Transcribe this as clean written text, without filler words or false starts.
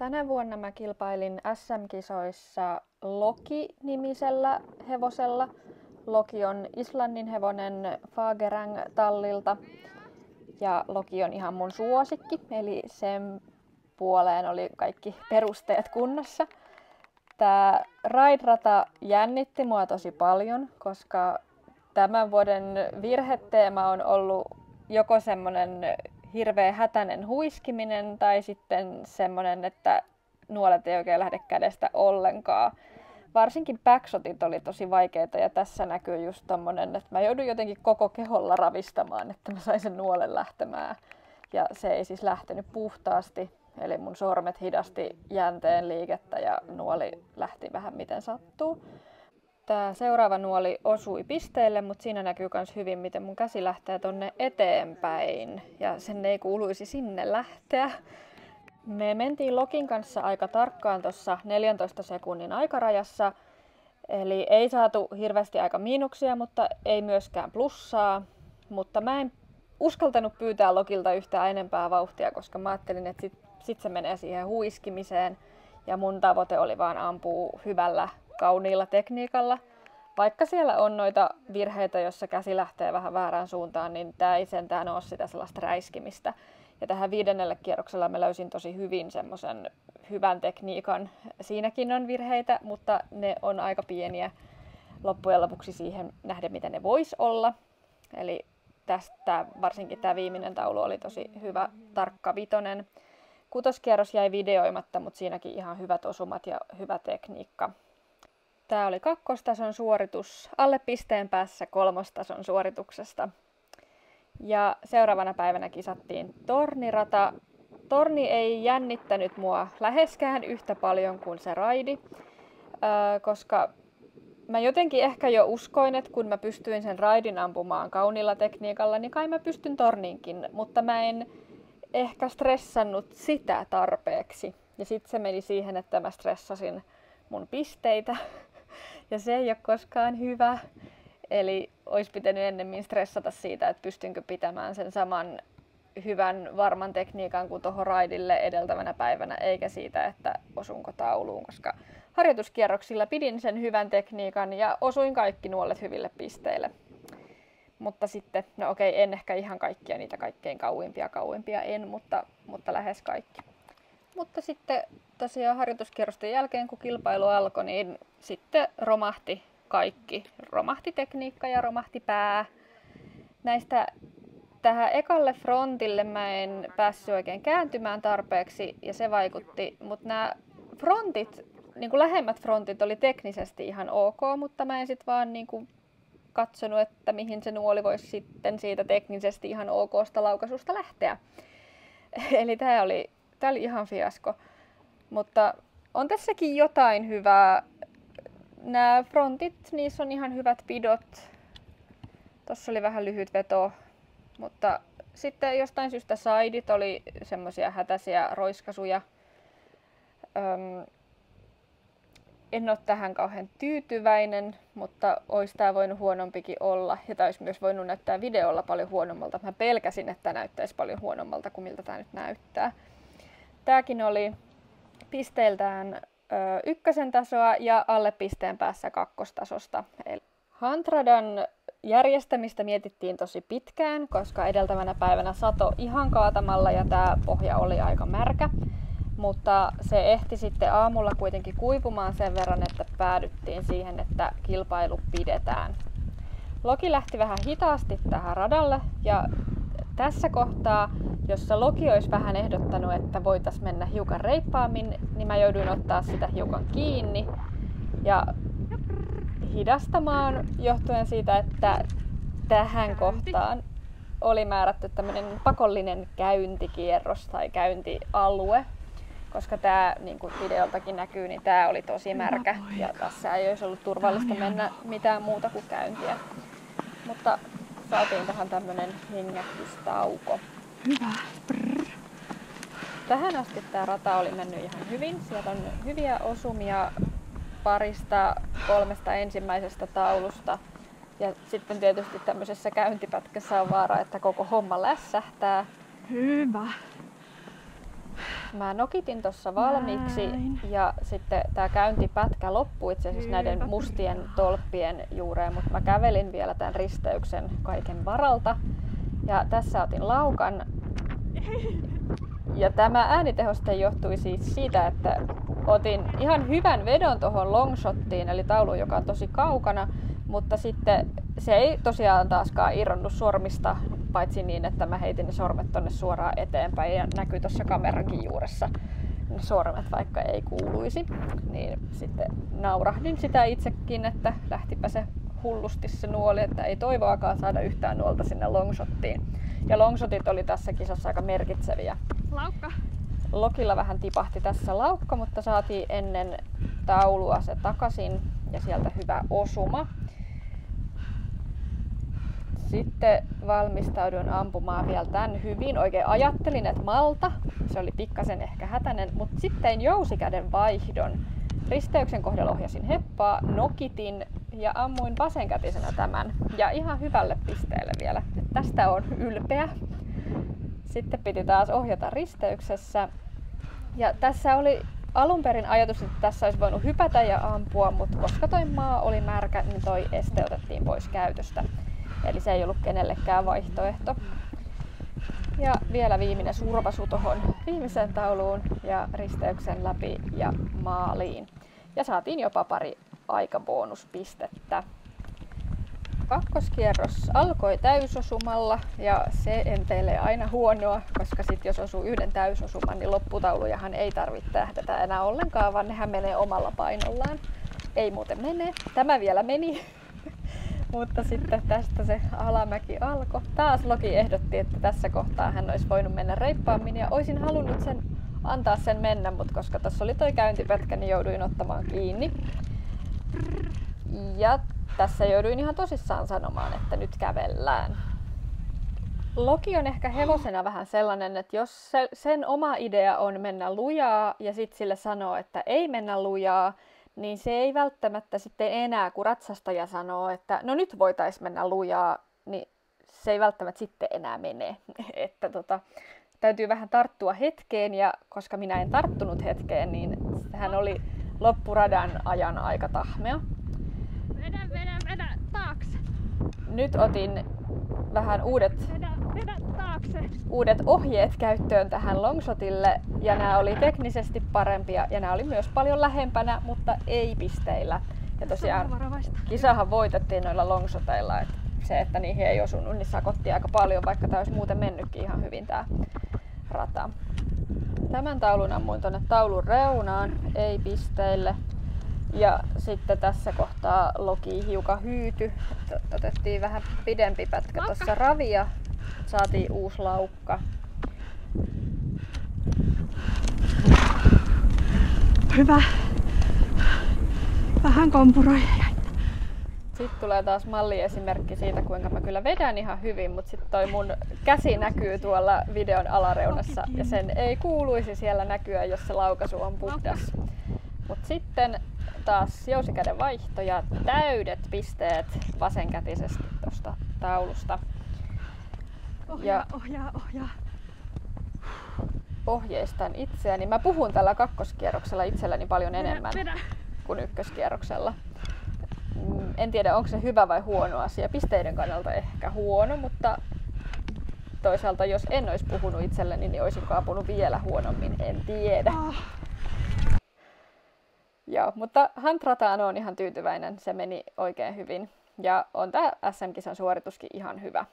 Tänä vuonna mä kilpailin SM-kisoissa Loki-nimisellä hevosella. Loki on Islannin hevonen Fagerang-tallilta ja Loki on ihan mun suosikki, eli sen puoleen oli kaikki perusteet kunnossa. Tää Ride-rata jännitti mua tosi paljon, koska tämän vuoden virheteema on ollut joko semmonen hirveä hätäinen huiskiminen tai sitten semmonen, että nuolet ei oikein lähde kädestä ollenkaan. Varsinkin backshotit oli tosi vaikeita ja tässä näkyy just tommonen, että mä joudun jotenkin koko keholla ravistamaan, että mä sain sen nuolen lähtemään. Ja se ei siis lähtenyt puhtaasti, eli mun sormet hidasti jänteen liikettä ja nuoli lähti vähän miten sattuu. Tää seuraava nuoli osui pisteelle, mutta siinä näkyy myös hyvin, miten mun käsi lähtee tonne eteenpäin ja sen ei kuuluisi sinne lähteä. Me mentiin Lokin kanssa aika tarkkaan tuossa 14 sekunnin aikarajassa, eli ei saatu hirveästi aika miinuksia, mutta ei myöskään plussaa. Mutta mä en uskaltanut pyytää Lokilta yhtään enempää vauhtia, koska mä ajattelin, että sit se menee siihen huiskimiseen ja mun tavoite oli vaan ampua hyvällä, kauniilla tekniikalla. Vaikka siellä on noita virheitä, jossa käsi lähtee vähän väärään suuntaan, niin tää ei sentään ole sitä sellaista räiskimistä. Ja tähän 5. kierroksella mä löysin tosi hyvin semmoisen hyvän tekniikan. Siinäkin on virheitä, mutta ne on aika pieniä loppujen lopuksi siihen nähden, mitä ne vois olla. Eli tästä varsinkin tämä viimeinen taulu oli tosi hyvä, tarkka vitonen. 6. kierros jäi videoimatta, mutta siinäkin ihan hyvät osumat ja hyvä tekniikka. Tämä oli 2. tason suoritus, alle pisteen päässä 3. tason suorituksesta. Ja seuraavana päivänä kisattiin tornirata. Torni ei jännittänyt mua läheskään yhtä paljon kuin se raidi, koska mä jotenkin ehkä jo uskoin, että kun mä pystyin sen raidin ampumaan kauniilla tekniikalla, niin kai mä pystyn torniinkin, mutta mä en ehkä stressannut sitä tarpeeksi. Ja sitten se meni siihen, että mä stressasin mun pisteitä, ja se ei ole koskaan hyvä. Eli olisi pitänyt ennemmin stressata siitä, että pystynkö pitämään sen saman hyvän, varman tekniikan kuin tuohon raidille edeltävänä päivänä, eikä siitä, että osunko tauluun, koska harjoituskierroksilla pidin sen hyvän tekniikan ja osuin kaikki nuolet hyville pisteille. Mutta sitten, no okei, en ehkä ihan kaikkia niitä kaikkein kauimpia en, mutta lähes kaikki. Mutta sitten tosiaan harjoituskierrosten jälkeen, kun kilpailu alkoi, niin sitten romahti kaikki. Romahti tekniikka ja romahti pää. Näistä tähän ekalle frontille mä en päässyt oikein kääntymään tarpeeksi ja se vaikutti, mutta nämä frontit, niin kuin lähemmät frontit oli teknisesti ihan ok, mutta mä en sit vaan niin kuin katsonut, että mihin se nuoli voisi sitten siitä teknisesti ihan oksta laukaisusta lähteä. Eli tää oli ihan fiasko, mutta on tässäkin jotain hyvää. Nämä frontit, niissä on ihan hyvät pidot. Tossa oli vähän lyhyt veto, mutta sitten jostain syystä sideit oli semmoisia hätäisiä roiskasuja. En ole tähän kauhean tyytyväinen, mutta olisi tämä voinut huonompikin olla. Ja tämä olisi myös voinut näyttää videolla paljon huonommalta. Mä pelkäsin, että tämä näyttäisi paljon huonommalta kuin miltä tämä nyt näyttää. Tämäkin oli pisteiltään 1. tasoa ja alle pisteen päässä 2. tasosta. Huntradan järjestämistä mietittiin tosi pitkään, koska edeltävänä päivänä sato ihan kaatamalla ja tämä pohja oli aika märkä. Mutta se ehti sitten aamulla kuitenkin kuivumaan sen verran, että päädyttiin siihen, että kilpailu pidetään. Loki lähti vähän hitaasti tähän radalle ja tässä kohtaa, jossa Loki olisi vähän ehdottanut, että voitaisiin mennä hiukan reippaammin, niin mä jouduin ottaa sitä hiukan kiinni ja hidastamaan johtuen siitä, että tähän kohtaan oli määrätty tämmöinen pakollinen käyntikierros tai käyntialue. Koska tämä, niin kuin videoltakin näkyy, niin tämä oli tosi märkä ja tässä ei olisi ollut turvallista mennä mitään muuta kuin käyntiä. Mutta saatiin tähän tämmönen hengähdystauko. Hyvä. Brr. Tähän asti tämä rata oli mennyt ihan hyvin. Sieltä on hyviä osumia 2-3 ensimmäisestä taulusta. Ja sitten tietysti tämmöisessä käyntipätkässä on vaara, että koko homma lässähtää. Hyvä. Mä nokitin tuossa valmiiksi ja sitten tää käyntipätkä loppui itse asiassa näiden mustien tolppien juureen, mutta mä kävelin vielä tämän risteyksen kaiken varalta. Ja tässä otin laukan. Ja tämä äänitehoste johtui siis siitä, että otin ihan hyvän vedon tuohon longshottiin, eli tauluun, joka on tosi kaukana, mutta sitten se ei tosiaan taaskaan irronnut sormista, paitsi niin, että mä heitin ne sormet tonne suoraan eteenpäin ja näkyy tuossa kamerankin juuressa ne sormet, vaikka ei kuuluisi. Niin sitten naurahdin sitä itsekin, että lähtipä se hullusti se nuoli, että ei toivoakaan saada yhtään nuolta sinne longshottiin. Ja longshotit oli tässä kisassa aika merkitseviä. Laukka. Lokilla vähän tipahti tässä laukka, mutta saatiin ennen taulua se takaisin ja sieltä hyvä osuma. Sitten valmistauduin ampumaan vielä tän hyvin. Oikein ajattelin, että malta. Se oli pikkasen ehkä hätäinen, mutta sitten tein jousikäden vaihdon. Risteyksen kohdalla ohjasin heppaa, nokitin ja ammuin vasenkätisenä tämän. Ja ihan hyvälle pisteelle vielä. Tästä on ylpeä. Sitten piti taas ohjata risteyksessä. Ja tässä oli alun perin ajatus, että tässä olisi voinut hypätä ja ampua, mutta koska toi maa oli märkä, niin toi este otettiin pois käytöstä. Eli se ei ollut kenellekään vaihtoehto. Ja vielä viimeinen survaisu tuohon viimeiseen tauluun ja risteyksen läpi ja maaliin. Ja saatiin jopa pari aikabonuspistettä. Kakkoskierros alkoi täysosumalla ja se enteilee aina huonoa, koska sit jos osuu yhden täysosuman, niin lopputaulujahan ei tarvitse tähdätä enää ollenkaan, vaan nehän menee omalla painollaan. Ei muuten mene. Tämä vielä meni. Mutta sitten tästä se alamäki alkoi. Taas Loki ehdotti, että tässä kohtaa hän olisi voinut mennä reippaammin ja olisin halunnut antaa sen mennä, mutta koska tässä oli toi käyntipätkä, niin jouduin ottamaan kiinni. Ja tässä jouduin ihan tosissaan sanomaan, että nyt kävellään. Loki on ehkä hevosena vähän sellainen, että jos sen oma idea on mennä lujaa ja sitten sille sanoo, että ei mennä lujaa, niin se ei välttämättä sitten enää, kun ratsastaja sanoo, että no nyt voitaisiin mennä lujaa, niin se ei välttämättä sitten enää mene. Että täytyy vähän tarttua hetkeen, ja koska minä en tarttunut hetkeen, niin hän oli loppuradan ajan aika tahmea. Vedä taakse. Nyt otin vähän Vedä taakse. uudet ohjeet käyttöön tähän longshotille, ja nämä oli teknisesti parempia, ja nämä oli myös paljon lähempänä, mutta ei pisteillä. Ja tosiaan kisahan voitettiin noilla longshoteilla, että se, että niihin ei osunut, niin sakotti aika paljon, vaikka tämä olisi muuten mennytkin ihan hyvin tämä rata. Tämän taulun ammuin tuonne taulun reunaan, ei pisteille. Ja sitten tässä kohtaa Loki hiukan hyyty. Otettiin vähän pidempi pätkä tuossa ravia. Saatiin uusi laukka. Hyvä. Vähän kompuroi. Sitten tulee taas malliesimerkki siitä, kuinka mä kyllä vedän ihan hyvin, mutta sitten toi mun käsi näkyy tuolla videon alareunassa ja sen ei kuuluisi siellä näkyä, jos se laukaisu on puhdas. Mutta sitten taas jousikäden vaihto ja täydet pisteet vasenkätisesti tuosta taulusta. Ohjaa. Ohjeistan itseäni. Mä puhun tällä kakkoskierroksella itselläni paljon enemmän kuin ykköskierroksella. En tiedä, onko se hyvä vai huono asia. Pisteiden kannalta ehkä huono, mutta toisaalta jos en olisi puhunut itselleni, niin olisinko apunut vielä huonommin, en tiedä. Joo, mutta Hunt-rataan on ihan tyytyväinen, se meni oikein hyvin ja on tää SM-kisan suorituskin ihan hyvä.